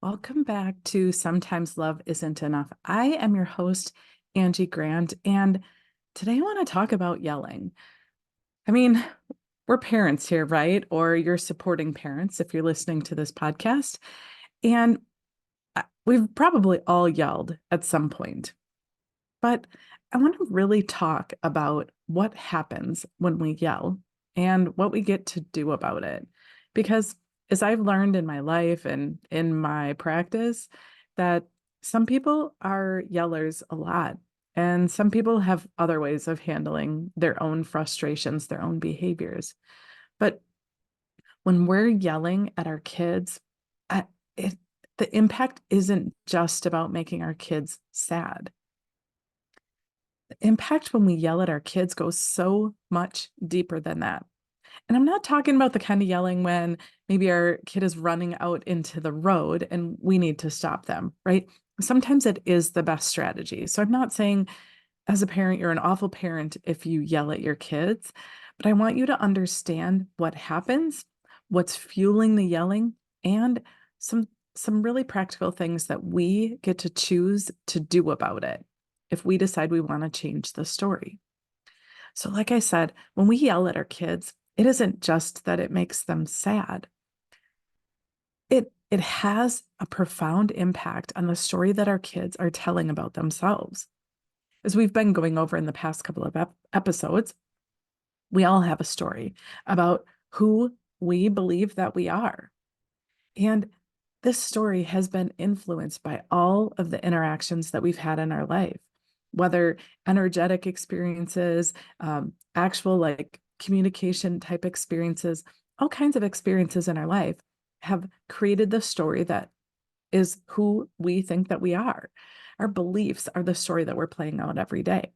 Welcome back to Sometimes Love Isn't Enough. I am your host, Angie Grant, and today I want to talk about yelling. I mean, we're parents here, right? Or you're supporting parents if you're listening to this podcast. And we've probably all yelled at some point. But I want to really talk about what happens when we yell and what we get to do about it. Because as I've learned in my life and in my practice, that some people are yellers a lot, and some people have other ways of handling their own frustrations, their own behaviors. But when we're yelling at our kids, uh, it, the impact isn't just about making our kids sad. The impact when we yell at our kids goes so much deeper than that. And I'm not talking about the kind of yelling when maybe our kid is running out into the road and we need to stop them, right? Sometimes it is the best strategy. So I'm not saying as a parent, you're an awful parent if you yell at your kids, but I want you to understand what happens, what's fueling the yelling, and some some really practical things that we get to choose to do about it if we decide we want to change the story. So, like I said, when we yell at our kids, it isn't just that it makes them sad. It has a profound impact on the story that our kids are telling about themselves. As we've been going over in the past couple of episodes, we all have a story about who we believe that we are. And this story has been influenced by all of the interactions that we've had in our life, whether energetic experiences, actual like communication type experiences, all kinds of experiences in our life have created the story that is who we think that we are. Our beliefs are the story that we're playing out every day.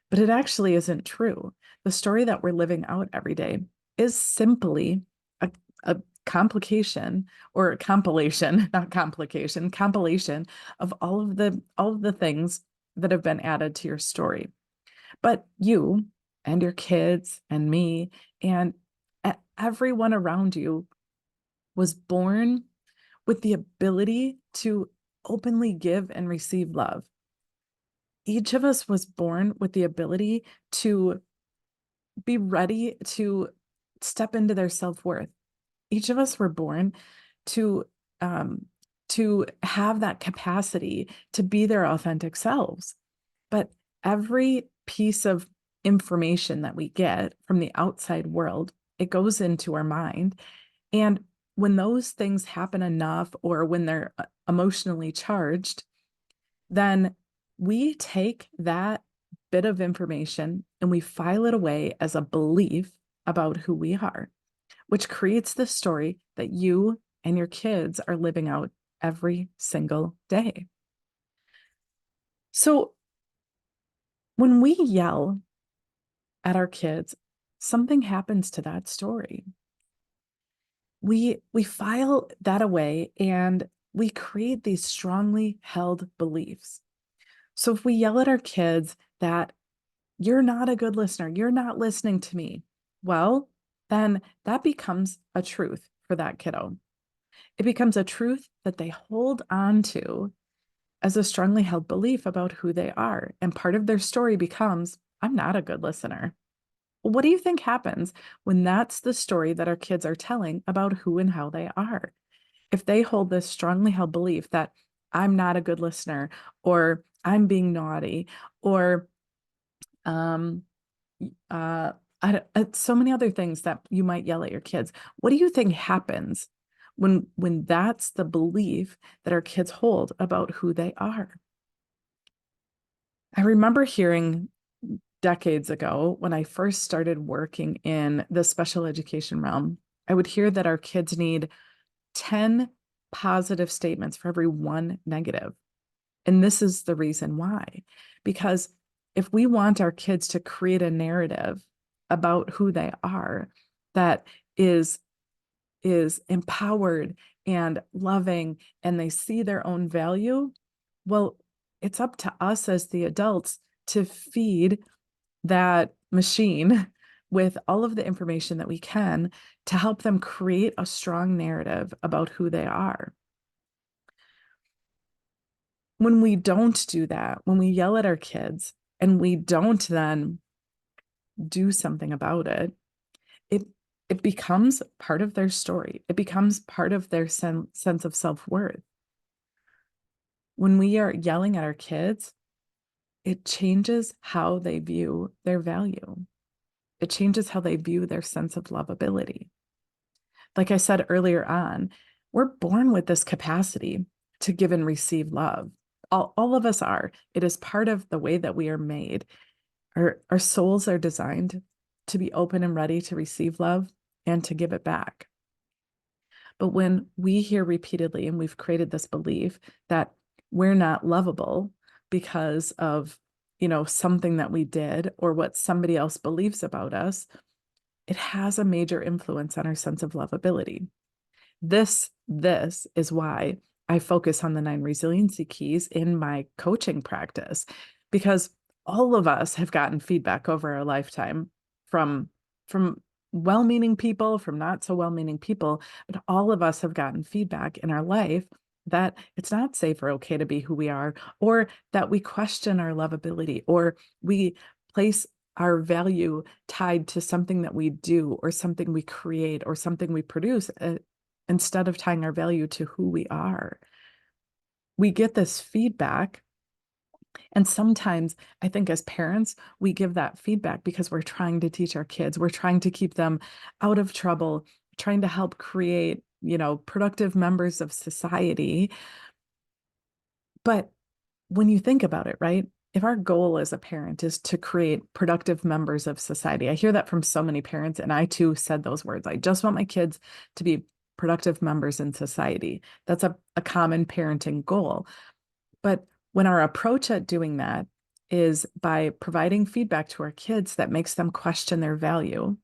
But it actually isn't true. The story that we're living out every day is simply a complication or a compilation, not complication, compilation of all of the things that have been added to your story. But you and your kids and me and everyone around you was born with the ability to openly give and receive love. Each of us was born with the ability to be ready to step into their self-worth. Each of us were born to um, to have that capacity to be their authentic selves. But every piece of information that we get from the outside world, it goes into our mind. And when those things happen enough, or when they're emotionally charged, then we take that bit of information and we file it away as a belief about who we are, which creates the story that you and your kids are living out every single day. So when we yell at our kids, something happens to that story. We file that away and we create these strongly held beliefs. So if we yell at our kids that you're not a good listener, you're not listening to me, well, then that becomes a truth for that kiddo. It becomes a truth that they hold on to as a strongly held belief about who they are. And part of their story becomes, I'm not a good listener. What do you think happens when that's the story that our kids are telling about who and how they are? If they hold this strongly held belief that I'm not a good listener, or I'm being naughty, or um, uh, so many other things that you might yell at your kids. What do you think happens when that's the belief that our kids hold about who they are? I remember hearing decades ago when I first started working in the special education realm, I would hear that our kids need 10 positive statements for every one negative. And this is the reason why. Because if we want our kids to create a narrative about who they are that is empowered and loving, and they see their own value, well, it's up to us as the adults to feed that machine with all of the information that we can to help them create a strong narrative about who they are. when we don't do that, when we yell at our kids and we don't then do something about it, it it becomes part of their story. It becomes part of their sense of self-worth. When we are yelling at our kids, it changes how they view their value. It changes how they view their sense of lovability. Like I said earlier on, we're born with this capacity to give and receive love. All of us are. It is part of the way that we are made. Our souls are designed to be open and ready to receive love and to give it back. But when we hear repeatedly, and we've created this belief that we're not lovable because of, something that we did or what somebody else believes about us, it has a major influence on our sense of lovability. This is why I focus on the 9 resiliency keys in my coaching practice, because all of us have gotten feedback over our lifetime from well-meaning people, from not so well-meaning people, but all of us have gotten feedback in our life that it's not safe or okay to be who we are, or that we question our lovability, or we place our value tied to something that we do or something we create or something we produce, instead of tying our value to who we are. We get this feedback. And sometimes I think as parents, we give that feedback because we're trying to teach our kids, we're trying to keep them out of trouble, trying to help create, productive members of society. But when you think about it, right? If our goal as a parent is to create productive members of society, I hear that from so many parents, and I too said those words. I just want my kids to be productive members in society. That's a common parenting goal. But when our approach at doing that is by providing feedback to our kids that makes them question their value,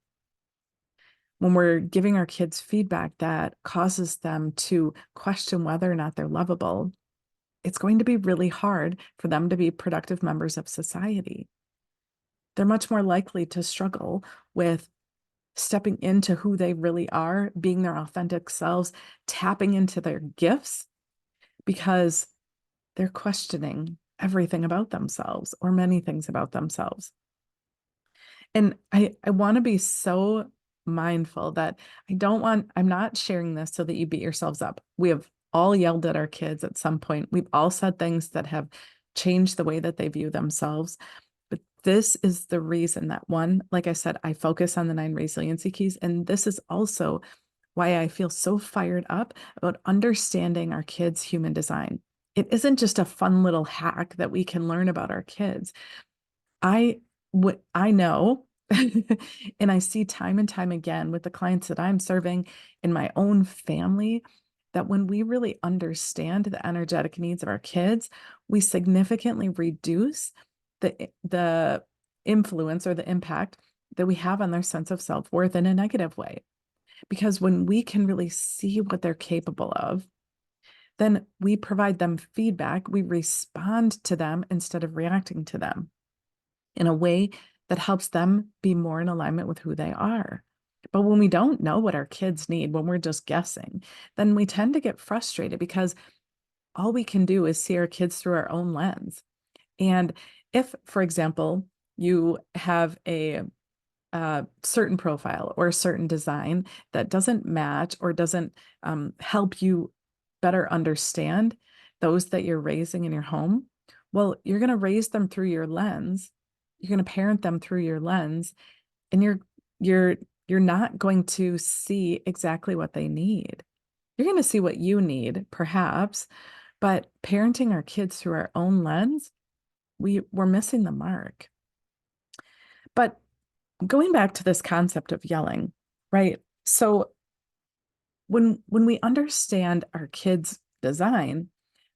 when we're giving our kids feedback that causes them to question whether or not they're lovable, it's going to be really hard for them to be productive members of society. They're much more likely to struggle with stepping into who they really are, being their authentic selves, tapping into their gifts, because they're questioning everything about themselves or many things about themselves. And I want to be so mindful that I'm not sharing this so that you beat yourselves up. We have all yelled at our kids at some point. We've all said things that have changed the way that they view themselves. But this is the reason that, one, like I said, I focus on the 9 resiliency keys. And this is also why I feel so fired up about understanding our kids' human design. It isn't just a fun little hack that we can learn about our kids. I know, and I see time and time again with the clients that I'm serving in my own family, that when we really understand the energetic needs of our kids, we significantly reduce the influence or the impact that we have on their sense of self-worth in a negative way. Because when we can really see what they're capable of, then we provide them feedback. We respond to them instead of reacting to them in a way that helps them be more in alignment with who they are. But when we don't know what our kids need, when we're just guessing, then we tend to get frustrated because all we can do is see our kids through our own lens. And if, for example, you have a certain profile or a certain design that doesn't match or doesn't help you better understand those that you're raising in your home, well, you're going to raise them through your lens. You're going to parent them through your lens, and you're not going to see exactly what they need. You're going to see what you need, perhaps, but parenting our kids through our own lens, we're missing the mark. But going back to this concept of yelling, right? So when we understand our kids' design,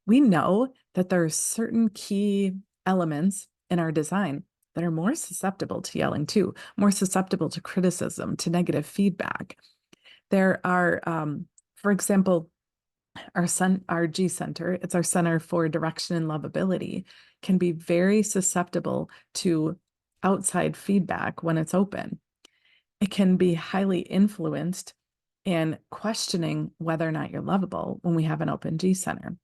we know that there are certain key elements in our design that are more susceptible to yelling too, more susceptible to criticism, to negative feedback. There are, for example, our G center, it's our center for direction and lovability, can be very susceptible to outside feedback when it's open. It can be highly influenced in questioning whether or not you're lovable when we have an open G center.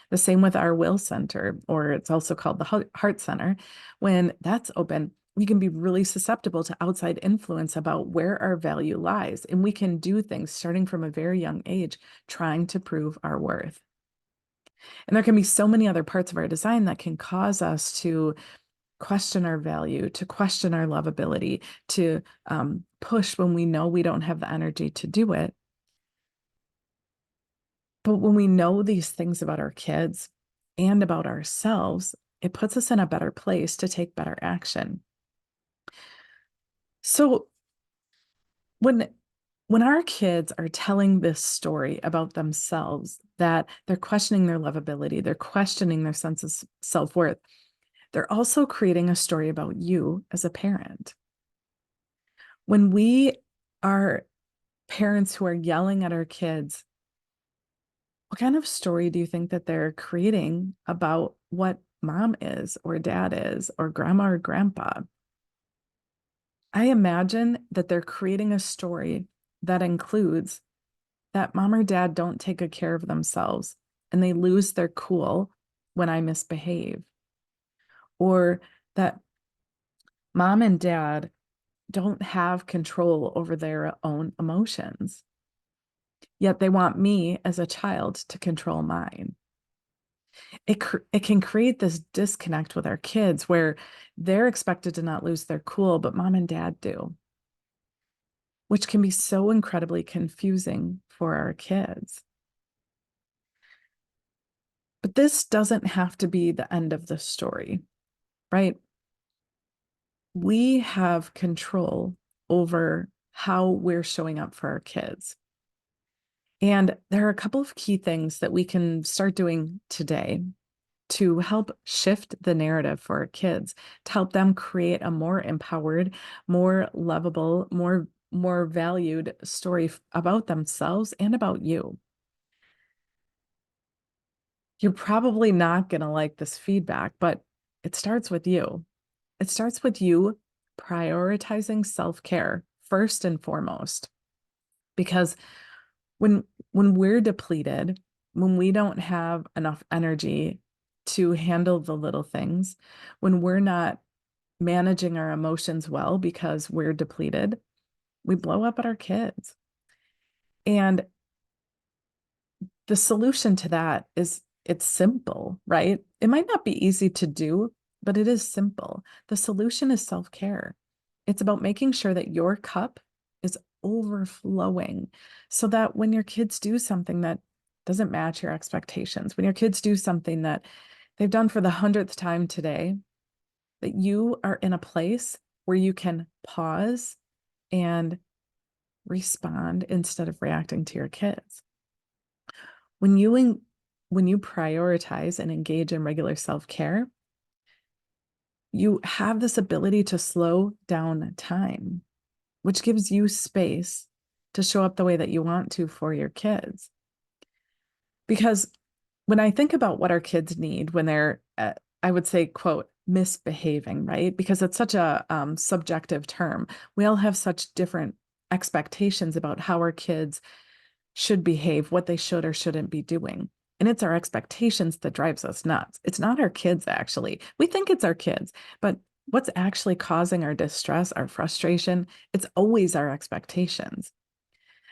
The same with our will center, or it's also called the heart center. When that's open, we can be really susceptible to outside influence about where our value lies. And we can do things starting from a very young age, trying to prove our worth. And there can be so many other parts of our design that can cause us to question our value, to question our lovability, to push when we know we don't have the energy to do it. But when we know these things about our kids and about ourselves, it puts us in a better place to take better action. So when our kids are telling this story about themselves, that they're questioning their lovability, they're questioning their sense of self-worth, they're also creating a story about you as a parent. When we are parents who are yelling at our kids, what kind of story do you think that they're creating about what mom is, or dad is, or grandma or grandpa? I imagine that they're creating a story that includes that mom or dad don't take good care of themselves and they lose their cool when I misbehave, or that mom and dad don't have control over their own emotions, yet they want me as a child to control mine. It can create this disconnect with our kids where they're expected to not lose their cool, but mom and dad do, which can be so incredibly confusing for our kids. But this doesn't have to be the end of the story, right? We have control over how we're showing up for our kids. And there are a couple of key things that we can start doing today to help shift the narrative for our kids, to help them create a more empowered, more lovable, more valued story about themselves and about you. You're probably not going to like this feedback, but it starts with you. It starts with you prioritizing self-care first and foremost. Because when we're depleted, when we don't have enough energy to handle the little things, when we're not managing our emotions well because we're depleted, we blow up at our kids. And the solution to that is it's simple, right? It might not be easy to do, but it is simple. The solution is self-care. It's about making sure that your cup is overflowing so that when your kids do something that doesn't match your expectations, when your kids do something that they've done for the 100th time today, that you are in a place where you can pause and respond instead of reacting to your kids. When you prioritize and engage in regular self-care, you have this ability to slow down time, which gives you space to show up the way that you want to for your kids. Because when I think about what our kids need when they're, I would say, quote, misbehaving, right? Because it's such a subjective term. We all have such different expectations about how our kids should behave, what they should or shouldn't be doing. And it's our expectations that drives us nuts. It's not our kids, actually. We think it's our kids, but what's actually causing our distress, our frustration, it's always our expectations.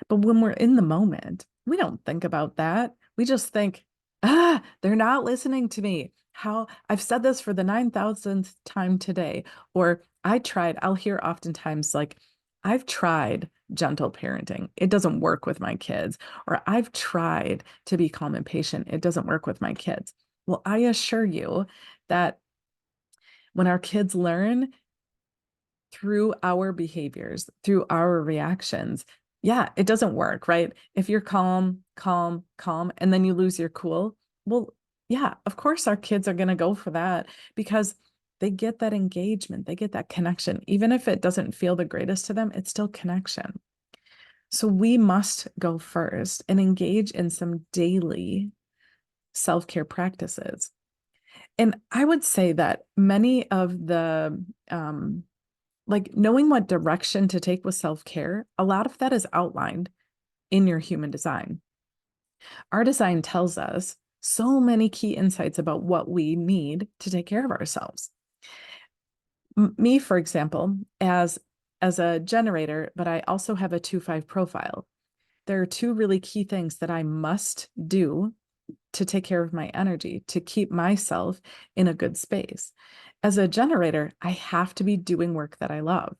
But when we're in the moment, we don't think about that. We just think, they're not listening to me. How I've said this for the 9,000th time today, or I'll hear oftentimes like, I've tried gentle parenting. It doesn't work with my kids. Or I've tried to be calm and patient. It doesn't work with my kids. Well, I assure you that when our kids learn through our behaviors, through our reactions, yeah, it doesn't work, right? If you're calm, calm, calm, and then you lose your cool, well, yeah, of course our kids are going to go for that because they get that engagement, they get that connection. Even if it doesn't feel the greatest to them, it's still connection. So we must go first and engage in some daily self-care practices. And I would say that many of the like knowing what direction to take with self-care, a lot of that is outlined in your human design. Our design tells us So many key insights about what we need to take care of ourselves. Me, for example, as a generator, but I also have a 2-5 profile. There are two really key things that I must do to take care of my energy, to keep myself in a good space. As a generator, I have to be doing work that I love.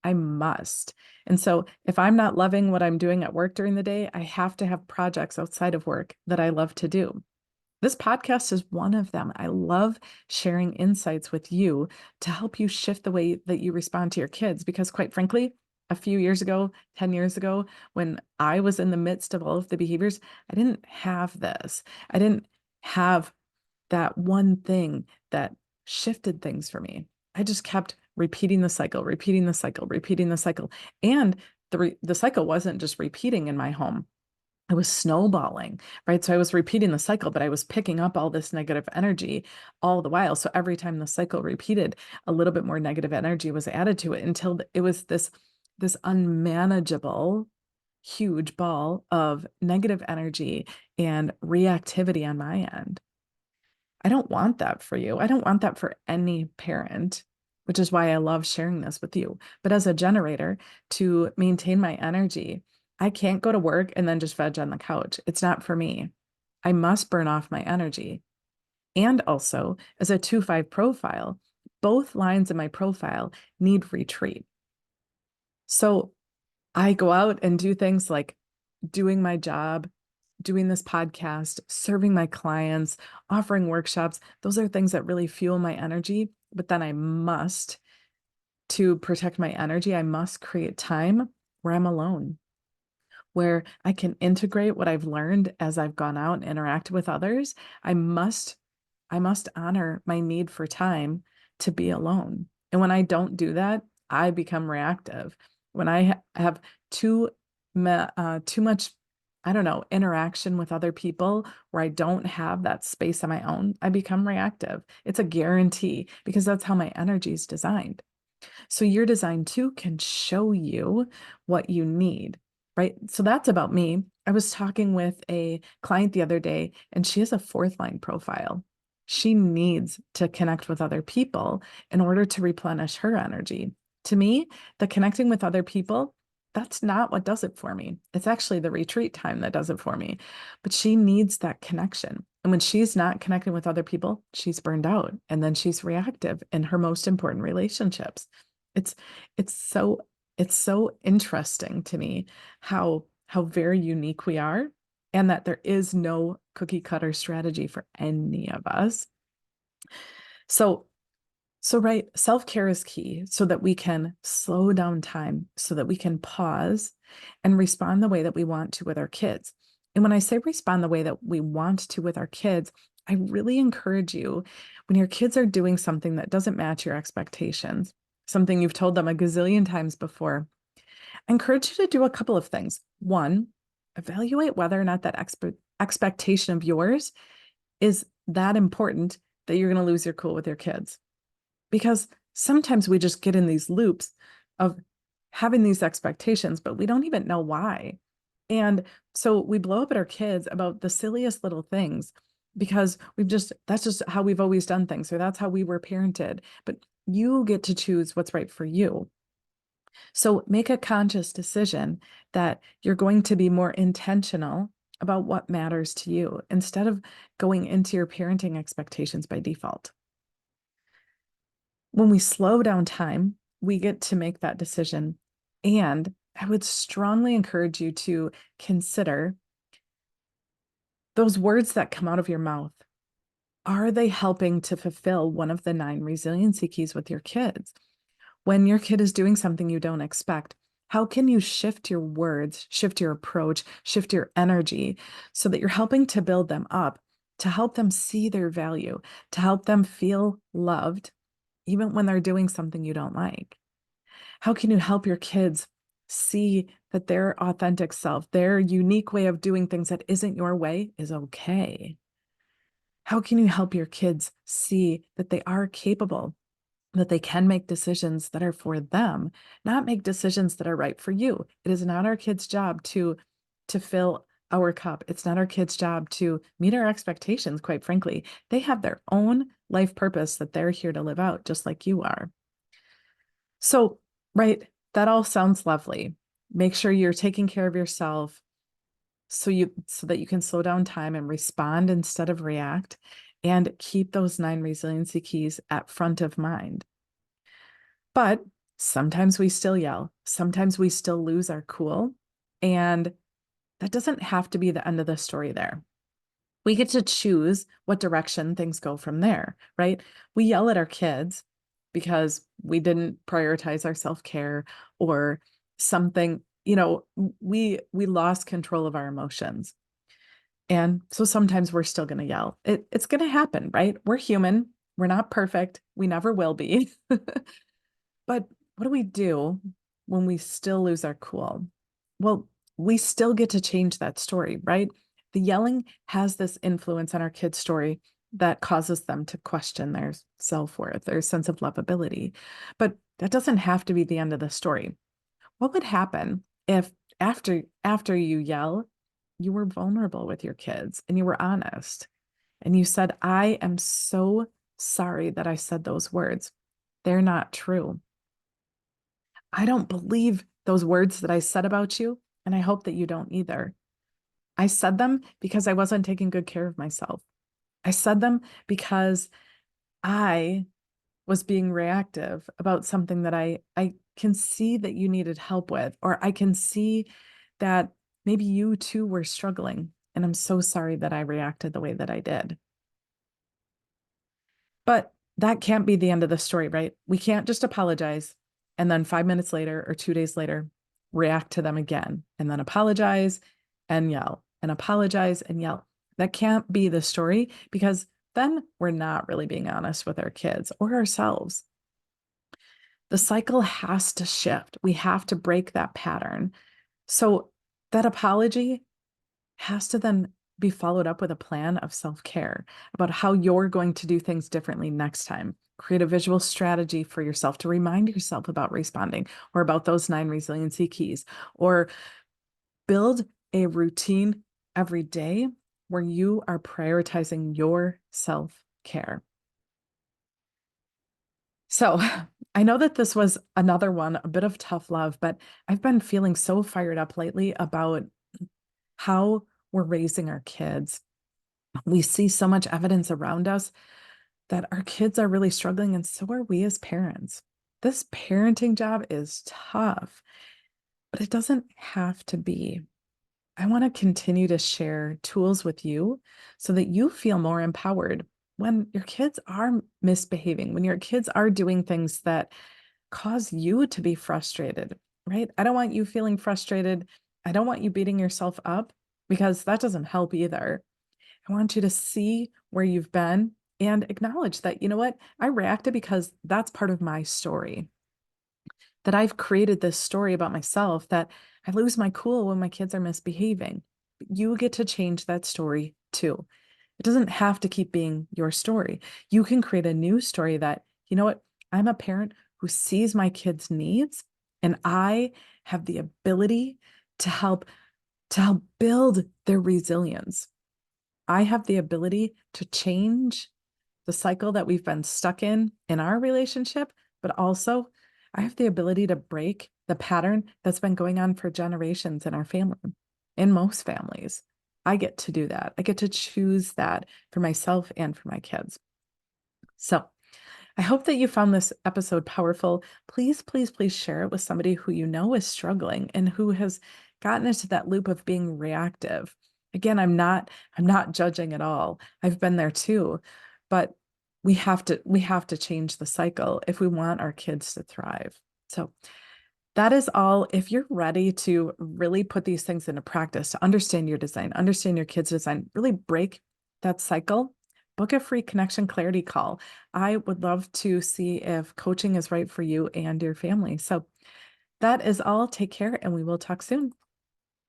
I must. And so if I'm not loving what I'm doing at work during the day, I have to have projects outside of work that I love to do. This podcast is one of them. I love sharing insights with you to help you shift the way that you respond to your kids. Because, quite frankly, a few years ago, 10 years ago, when I was in the midst of all of the behaviors, I didn't have this. I didn't have that one thing that shifted things for me. I just kept repeating the cycle, repeating the cycle, repeating the cycle. And the cycle wasn't just repeating in my home. I was snowballing, right? So I was repeating the cycle, but I was picking up all this negative energy all the while. So every time the cycle repeated, a little bit more negative energy was added to it until it was this unmanageable, huge ball of negative energy and reactivity on my end. I don't want that for you. I don't want that for any parent, which is why I love sharing this with you. But as a generator, to maintain my energy, I can't go to work and then just veg on the couch. It's not for me. I must burn off my energy. And also, as a 2-5 profile, both lines of my profile need retreat. So I go out and do things like doing my job, doing this podcast, serving my clients, offering workshops. Those are things that really fuel my energy. But then to protect my energy, I must create time where I'm alone, where I can integrate what I've learned as I've gone out and interacted with others. I must honor my need for time to be alone. And when I don't do that, I become reactive. When I have too much, I don't know, interaction with other people where I don't have that space on my own, I become reactive. It's a guarantee because that's how my energy is designed. So your design too can show you what you need, right? So that's about me. I was talking with a client the other day, and she has a 4th line profile. She needs to connect with other people in order to replenish her energy. To me, the connecting with other people, that's not what does it for me. It's actually the retreat time that does it for me. But she needs that connection. And when she's not connecting with other people, she's burned out and then she's reactive in her most important relationships. It's it's so it's so interesting to me how very unique we are and that there is no cookie cutter strategy for any of us. So right, self-care is key so that we can slow down time, so that we can pause and respond the way that we want to with our kids. And when I say respond the way that we want to with our kids, I really encourage you when your kids are doing something that doesn't match your expectations, something you've told them a gazillion times before, I encourage you to do a couple of things. One, evaluate whether or not that expectation of yours is that important that you're going to lose your cool with your kids. Because sometimes we just get in these loops of having these expectations, but we don't even know why. And so we blow up at our kids about the silliest little things because that's just how we've always done things, or that's how we were parented. But you get to choose what's right for you. So make a conscious decision that you're going to be more intentional about what matters to you instead of going into your parenting expectations by default. When we slow down time, we get to make that decision. And I would strongly encourage you to consider those words that come out of your mouth. Are they helping to fulfill one of the 9 resiliency keys with your kids? When your kid is doing something you don't expect, how can you shift your words, shift your approach, shift your energy so that you're helping to build them up, to help them see their value, to help them feel loved, even when they're doing something you don't like? How can you help your kids see that their authentic self, their unique way of doing things that isn't your way is okay? How can you help your kids see that they are capable, that they can make decisions that are for them, not make decisions that are right for you? It is not our kids' job to fill our cup. It's not our kids' job to meet our expectations, quite frankly. They have their own life purpose that they're here to live out, just like you are. So, right, that all sounds lovely. Make sure you're taking care of yourself so that you can slow down time and respond instead of react, and keep those 9 resiliency keys at front of mind. But sometimes we still yell, sometimes we still lose our cool, and that doesn't have to be the end of the story there. We get to choose what direction things go from there, right? We yell at our kids because we didn't prioritize our self-care or something, we lost control of our emotions. And so sometimes we're still going to yell. It's going to happen, right? We're human. We're not perfect. We never will be. But what do we do when we still lose our cool? Well, we still get to change that story, right? The yelling has this influence on our kids' story that causes them to question their self-worth, their sense of lovability. But that doesn't have to be the end of the story. What would happen if after you yell, you were vulnerable with your kids and you were honest and you said, "I am so sorry that I said those words. They're not true. I don't believe those words that I said about you, and I hope that you don't either. I said them because I wasn't taking good care of myself. I said them because I was being reactive about something that I can see that you needed help with, or I can see that maybe you too were struggling, and I'm so sorry that I reacted the way that I did." But that can't be the end of the story, right? We can't just apologize and then 5 minutes later or 2 days later, react to them again and then apologize and yell and apologize and yell. That can't be the story, because then we're not really being honest with our kids or ourselves. The cycle has to shift. We have to break that pattern. So that apology has to then be followed up with a plan of self-care about how you're going to do things differently next time. Create a visual strategy for yourself to remind yourself about responding, or about those 9 resiliency keys, or build a routine every day where you are prioritizing your self-care. So I know that this was another one, a bit of tough love, but I've been feeling so fired up lately about how we're raising our kids. We see so much evidence around us that our kids are really struggling, and so are we as parents. This parenting job is tough, but it doesn't have to be. I want to continue to share tools with you so that you feel more empowered when your kids are misbehaving, when your kids are doing things that cause you to be frustrated, right? I don't want you feeling frustrated. I don't want you beating yourself up, because that doesn't help either. I want you to see where you've been and acknowledge that, you know what, I reacted because that's part of my story. That I've created this story about myself that I lose my cool when my kids are misbehaving. You get to change that story too. It doesn't have to keep being your story. You can create a new story that, you know what, I'm a parent who sees my kids' needs, and I have the ability to help build their resilience. I have the ability to change the cycle that we've been stuck in our relationship, but also I have the ability to break the pattern that's been going on for generations in our family, in most families. I get to do that. I get to choose that for myself and for my kids. So I hope that you found this episode powerful. Please, please, please share it with somebody who you know is struggling and who has gotten into that loop of being reactive. Again, I'm not judging at all. I've been there too, but we have to change the cycle if we want our kids to thrive. So that is all. If you're ready to really put these things into practice, to understand your design, understand your kids' design, really break that cycle, book a free connection clarity call. I would love to see if coaching is right for you and your family. So that is all. Take care, and we will talk soon.